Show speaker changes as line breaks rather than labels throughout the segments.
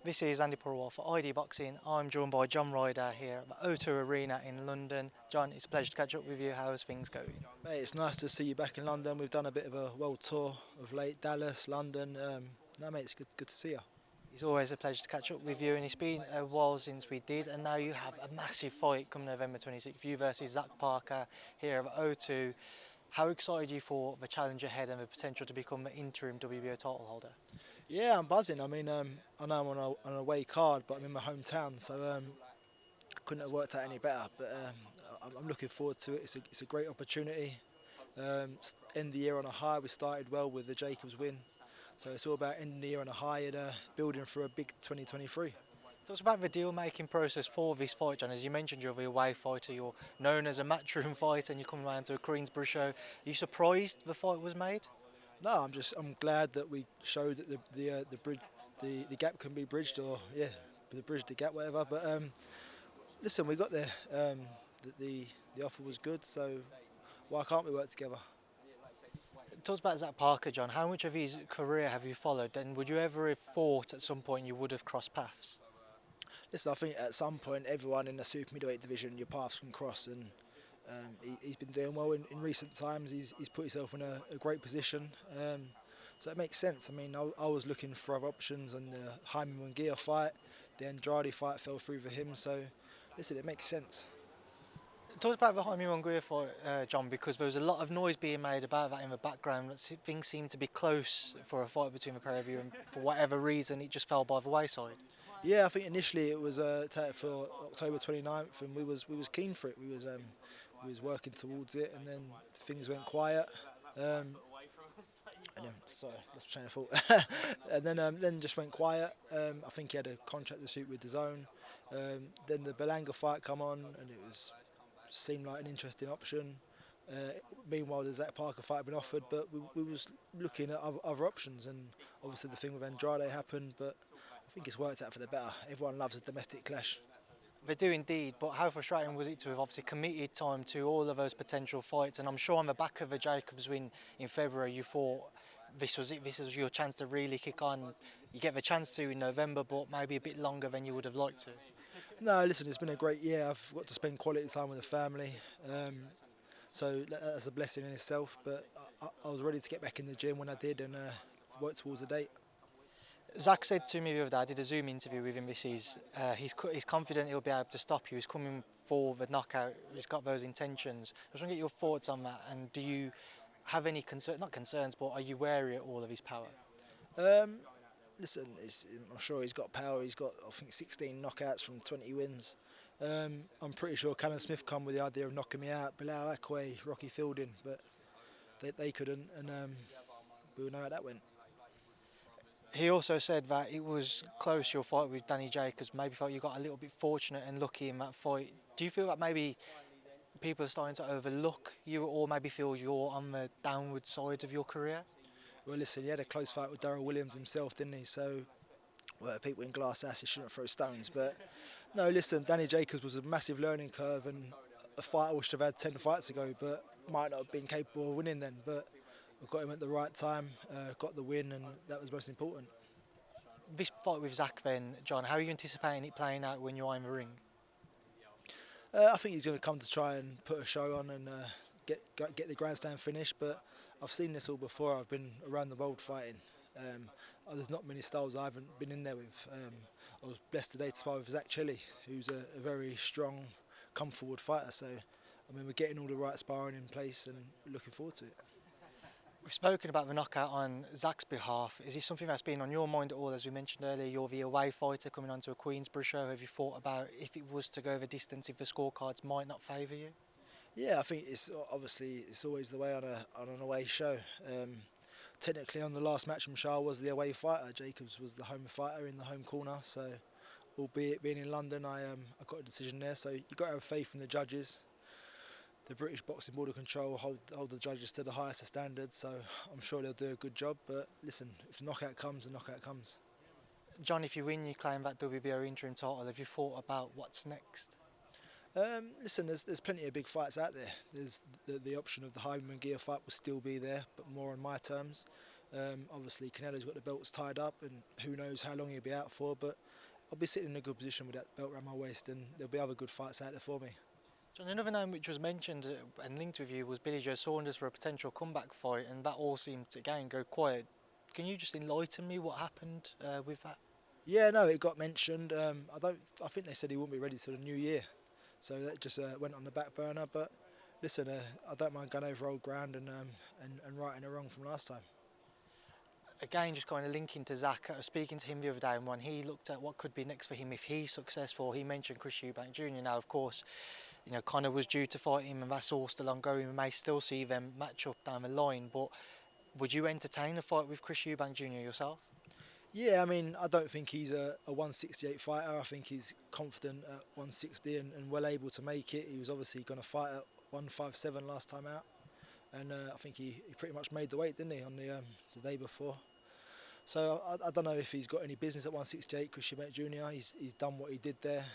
This is Andy Purewal for ID Boxing. I'm joined by John Ryder here at the O2 Arena in London. John, it's a pleasure to catch up with you. How's things going?
Mate, it's nice to see you back in London. We've done a bit of a world tour of late, Dallas, London. No, mate, it's good to see you.
It's always a pleasure to catch up with you, and it's been a while since we did, and now you have a massive fight coming November 26th, you versus Zach Parker here at O2. How excited are you for the challenge ahead and the potential to become the interim WBO title holder?
Yeah, I'm buzzing. I mean, I know I'm on an away card, but I'm in my hometown, so couldn't have worked out any better. But I'm looking forward to it. It's a great opportunity. End the year on a high. We started well with the Jacobs win, so it's all about ending the year on a high and building for a big 2023.
Talk us about the deal-making process for this fight, John. As you mentioned, you're the away fighter. You're known as a matchroom fighter, and you're coming around to a Queensborough show. Are you surprised the fight was made?
No, I'm glad that we showed that the gap can be bridged, or bridge the gap, whatever. But listen, we got there. The offer was good, so why can't we work together?
Talk about Zach Parker, John. How much of his career have you followed, and would you ever have thought at some point you would have crossed paths?
Listen, I think at some point everyone in the super middleweight division, your paths can cross, and he's been doing well in recent times. He's put himself in a great position, so it makes sense. I mean, I was looking for other options, and the Jaime Munguia fight, the Andrade fight fell through for him. So, listen, it makes sense.
Talk about the Jaime Munguia fight, John, because there was a lot of noise being made about that in the background. Things seemed to be close for a fight between the pair of you, and for whatever reason, it just fell by the wayside.
Yeah, I think initially it was targeted for October 29th, and we was keen for it. We was working towards it, and then things went quiet. And then, sorry, lost train of thought. And then just went quiet. I think he had a contract dispute with DAZN. Then the Berlanga fight come on, and it seemed like an interesting option. Meanwhile, the Zach Parker fight had been offered, but we was looking at other options, and obviously the thing with Andrade happened, but I think it's worked out for the better. Everyone loves a domestic clash.
They do indeed, but how frustrating was it to have obviously committed time to all of those potential fights? And I'm sure on the back of the Jacobs win in February, you thought this was it, this was your chance to really kick on. You get the chance to in November, but maybe a bit longer than you would have liked to.
No, listen, it's been a great year. I've got to spend quality time with the family. So that's a blessing in itself, but I was ready to get back in the gym when I did, and work towards a date.
Zach said to me the other day, I did a Zoom interview with him, he's confident he'll be able to stop you. He's coming for the knockout, he's got those intentions. I just want to get your thoughts on that, and do you have any not concerns, but are you wary of all of his power?
Listen, I'm sure he's got power. He's got, I think, 16 knockouts from 20 wins. I'm pretty sure Callum Smith come with the idea of knocking me out, Bilal Akwe, Rocky Fielding, but they couldn't, and we all know how that went.
He also said that it was close, your fight with Danny Jacobs. Maybe felt you got a little bit fortunate and lucky in that fight. Do you feel that maybe people are starting to overlook you, or maybe feel you're on the downward side of your career?
Well, listen, he had a close fight with Darryl Williams himself, didn't he? So, well, people in glass houses shouldn't throw stones. But, no, listen, Danny Jacobs was a massive learning curve, and a fight I wish I'd had 10 fights ago, but might not have been capable of winning then. But I got him at the right time, got the win, and that was most important.
This fight with Zach then, John, how are you anticipating it playing out when you're in the ring?
I think he's going to come to try and put a show on and get the grandstand finish, but I've seen this all before. I've been around the world fighting. There's not many styles I haven't been in there with. I was blessed today to spar with Zach Chilly, who's a very strong, come-forward fighter. So, I mean, we're getting all the right sparring in place and looking forward to it.
We've spoken about the knockout on Zach's behalf. Is this something that's been on your mind at all? As we mentioned earlier, you're the away fighter coming onto a Queensborough show. Have you thought about if it was to go the distance, if the scorecards might not favour you?
Yeah, I think it's always the way on an away show. Technically, on the last match from Shah was the away fighter. Jacobs was the home fighter in the home corner. So, albeit being in London, I got a decision there. So you've got to have faith in the judges. The British Boxing Board of Control hold the judges to the highest standards, so I'm sure they'll do a good job. But listen, if the knockout comes, the knockout comes.
John, if you win, you claim that WBO interim title. Have you thought about what's next?
Listen, there's plenty of big fights out there. There's the option of the Jaime Munguia fight will still be there, but more on my terms. Obviously, Canelo's got the belts tied up, and who knows how long he'll be out for. But I'll be sitting in a good position with that belt around my waist, and there'll be other good fights out there for me.
John, another name which was mentioned and linked with you was Billy Joe Saunders for a potential comeback fight, and that all seemed to again go quiet. Can you just enlighten me what happened with that?
Yeah, no, it got mentioned. I think they said he wouldn't be ready till the new year, so that just went on the back burner. But listen, I don't mind going over old ground and righting a wrong from last time.
Again, just kind of linking to Zach, I was speaking to him the other day, and when he looked at what could be next for him if he's successful, he mentioned Chris Eubank Jr. Now, of course, you know, Conor was due to fight him, and that's all still ongoing. We may still see them match up down the line, but would you entertain a fight with Chris Eubank Jr. yourself?
Yeah, I mean, I don't think he's a 168 fighter. I think he's confident at 160 and well able to make it. He was obviously going to fight at 157 last time out, and I think he pretty much made the weight, didn't he, on the day before. So I don't know if he's got any business at 168, Chris Eubank Jr. He's done what he did there,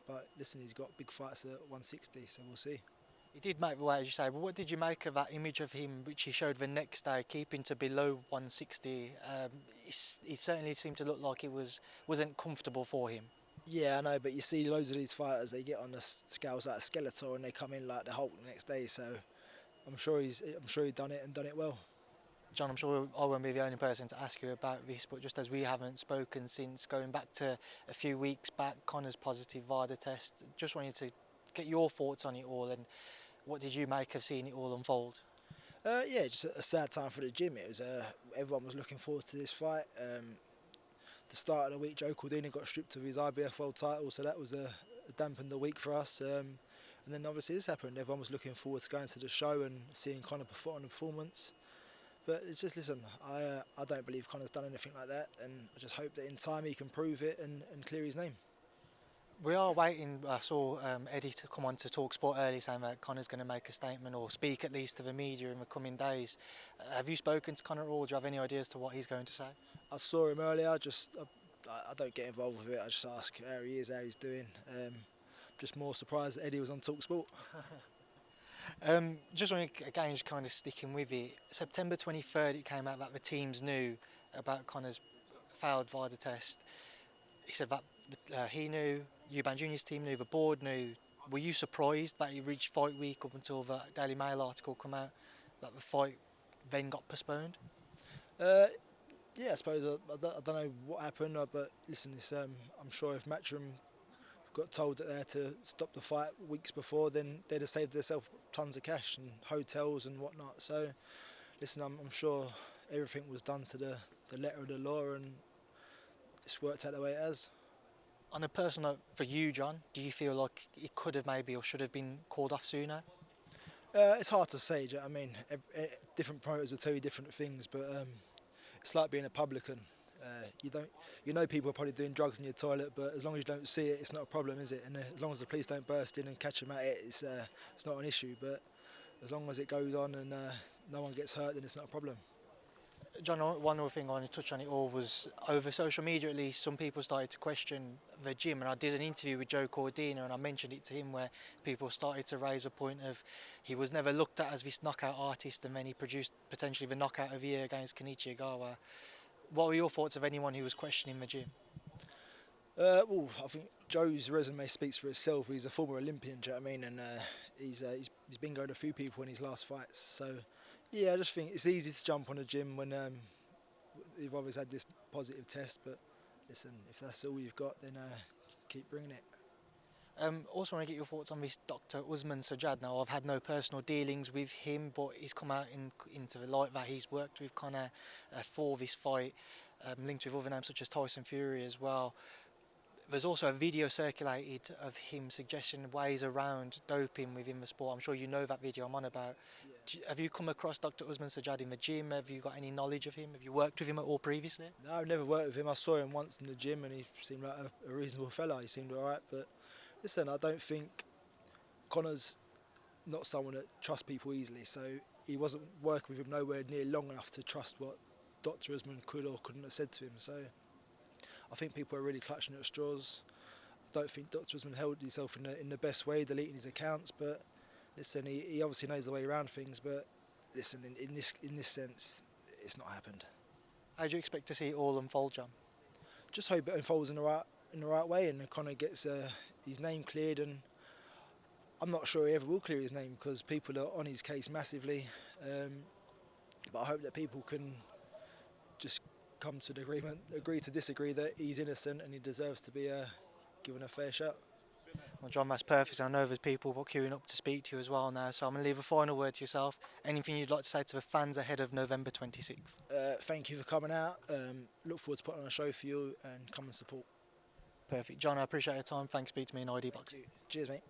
but listen, he's got big fights at 160, so we'll see.
He did make the weight, as you say, but what did you make of that image of him, which he showed the next day, keeping to below 160? It certainly seemed to look like it wasn't comfortable for him.
Yeah, I know, but you see loads of these fighters, they get on the scales like a Skeletor and they come in like the Hulk the next day, so I'm sure he's done it and done it well.
John, I'm sure I won't be the only person to ask you about this, but just as we haven't spoken since going back to a few weeks back, Conor's positive VADA test, just wanted to get your thoughts on it all, and what did you make of seeing it all unfold?
Yeah, just a sad time for the gym. It was everyone was looking forward to this fight. The start of the week, Joe Saunders got stripped of his IBF world title, so that was dampened the week for us. And then obviously this happened. Everyone was looking forward to going to the show and seeing Conor put on a performance. But it's just, listen, I don't believe Conor's done anything like that, and I just hope that in time he can prove it and clear his name.
We are waiting. I saw Eddie to come on to talk sport early, saying that Conor's going to make a statement or speak at least to the media in the coming days. Have you spoken to Conor at all? Do you have any ideas to what he's going to say? I
saw him earlier. I don't get involved with it. I just ask how he is, how he's doing. Just more surprised that Eddie was on Talk Sport.
Just want to, again, just kind of sticking with it. September 23rd, it came out that the teams knew about Conor's failed VADA test. He said that he knew, Eubank Jr.'s team knew, the board knew. Were you surprised that he reached fight week up until the Daily Mail article come out, that the fight then got postponed?
Yeah, I suppose I don't know what happened, but listen, I'm sure if Matchroom got told that they had to stop the fight weeks before, then they'd have saved themselves tons of cash and hotels and whatnot. So, listen, I'm sure everything was done to the letter of the law, and it's worked out the way it has.
On a personal note, for you, John, do you feel like it could have maybe or should have been called off sooner?
It's hard to say. I mean, different promoters will tell you different things, but it's like being a publican. You know people are probably doing drugs in your toilet, but as long as you don't see it, it's not a problem, is it? And as long as the police don't burst in and catch them at it, it's not an issue. But as long as it goes on and no one gets hurt, then it's not a problem.
John, one other thing I want to touch on it all was, over social media at least, some people started to question the gym, and I did an interview with Joe Saunders and I mentioned it to him, where people started to raise a point of he was never looked at as this knockout artist, and then he produced potentially the knockout of the year against Kenichi Ogawa. What were your thoughts of anyone who was questioning the gym?
Well, I think Joe's resume speaks for itself. He's a former Olympian, do you know what I mean? And he's been going to a few people in his last fights. So, yeah, I just think it's easy to jump on a gym when you've always had this positive test. But listen, if that's all you've got, then keep bringing it.
Also want to get your thoughts on this Dr. Usman Sajjad. Now, I've had no personal dealings with him, but he's come out into the light that he's worked with Conor for this fight, linked with other names such as Tyson Fury as well. There's also a video circulated of him suggesting ways around doping within the sport. I'm sure you know that video I'm on about. Yeah. Have you come across Dr. Usman Sajjad in the gym? Have you got any knowledge of him? Have you worked with him at all previously?
No, I've never worked with him. I saw him once in the gym and he seemed like a reasonable fella. He seemed all right, but listen, I don't think Conor's not someone that trusts people easily, so he wasn't working with him nowhere near long enough to trust what Dr. Usman could or couldn't have said to him. So I think people are really clutching at straws. I don't think Dr. Usman held himself in the best way, deleting his accounts, but listen, he obviously knows the way around things, but listen, in this sense, it's not happened.
How do you expect to see it all unfold, John?
Just hope it unfolds in the right way, and Conor gets his name cleared. And I'm not sure he ever will clear his name because people are on his case massively. But I hope that people can just come to the agreement, agree to disagree, that he's innocent and he deserves to be given a fair shot.
Well, John, that's perfect. I know there's people queuing up to speak to you as well now, so I'm going to leave a final word to yourself. Anything you'd like to say to the fans ahead of November 26th?
Thank you for coming out. Look forward to putting on a show for you, and come and support.
Perfect. John, I appreciate your time. Thanks for speaking to me in ID Boxing.
Cheers, mate.